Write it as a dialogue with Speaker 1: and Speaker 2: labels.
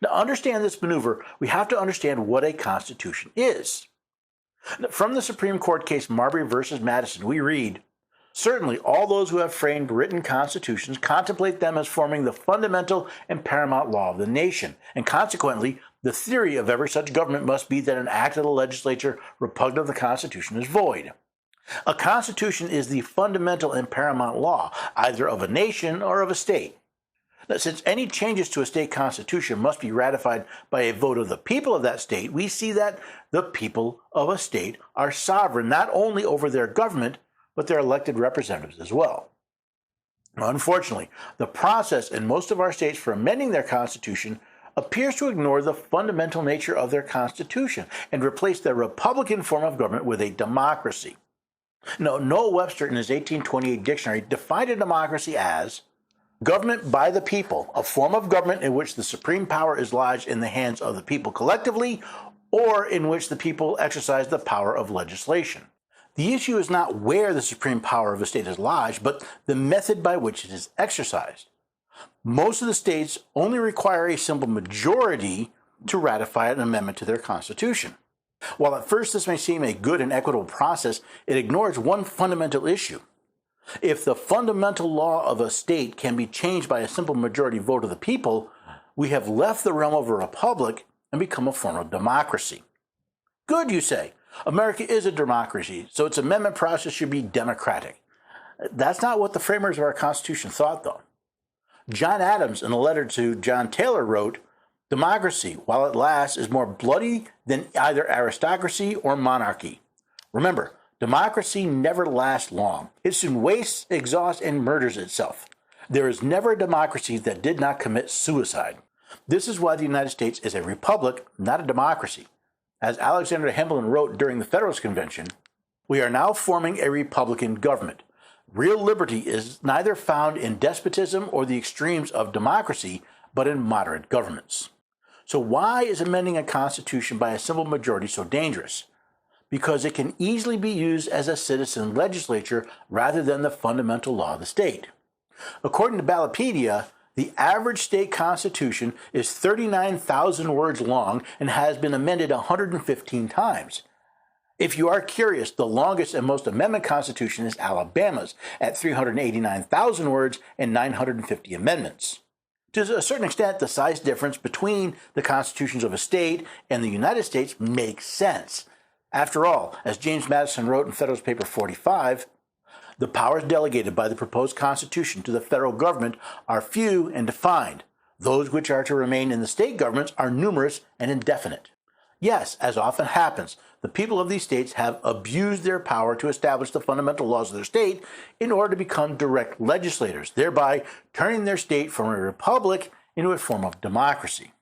Speaker 1: To understand this maneuver, we have to understand what a constitution is. From the Supreme Court case Marbury versus Madison, we read, "Certainly all those who have framed written constitutions contemplate them as forming the fundamental and paramount law of the nation, and consequently, the theory of every such government must be that an act of the legislature repugnant to the Constitution is void." A constitution is the fundamental and paramount law, either of a nation or of a state. Now, since any changes to a state constitution must be ratified by a vote of the people of that state, we see that the people of a state are sovereign not only over their government, but their elected representatives as well. Unfortunately, the process in most of our states for amending their constitution appears to ignore the fundamental nature of their constitution and replace their republican form of government with a democracy. Now, Noah Webster in his 1828 dictionary defined a democracy as government by the people, a form of government in which the supreme power is lodged in the hands of the people collectively, or in which the people exercise the power of legislation. The issue is not where the supreme power of a state is lodged, but the method by which it is exercised. Most of the states only require a simple majority to ratify an amendment to their constitution. While at first this may seem a good and equitable process, it ignores one fundamental issue. If the fundamental law of a state can be changed by a simple majority vote of the people, we have left the realm of a republic and become a form of democracy. Good, you say. America is a democracy, so its amendment process should be democratic. That's not what the framers of our Constitution thought, though. John Adams, in a letter to John Taylor, wrote, "Democracy, while it lasts, is more bloody than either aristocracy or monarchy. Remember, democracy never lasts long. It soon wastes, exhausts, and murders itself. There is never a democracy that did not commit suicide. This is why the United States is a republic, not a democracy. As Alexander Hamilton wrote during the Federalist Convention, we are now forming a republican government. Real liberty is neither found in despotism or the extremes of democracy, but in moderate governments." So why is amending a constitution by a simple majority so dangerous? Because it can easily be used as a citizen legislature rather than the fundamental law of the state. According to Ballotpedia, the average state constitution is 39,000 words long and has been amended 115 times. If you are curious, the longest and most amendment constitution is Alabama's at 389,000 words and 950 amendments. To a certain extent, the size difference between the constitutions of a state and the United States makes sense. After all, as James Madison wrote in Federalist Paper 45, "The powers delegated by the proposed Constitution to the federal government are few and defined. Those which are to remain in the state governments are numerous and indefinite." Yes, as often happens, the people of these states have abused their power to establish the fundamental laws of their state in order to become direct legislators, thereby turning their state from a republic into a form of democracy.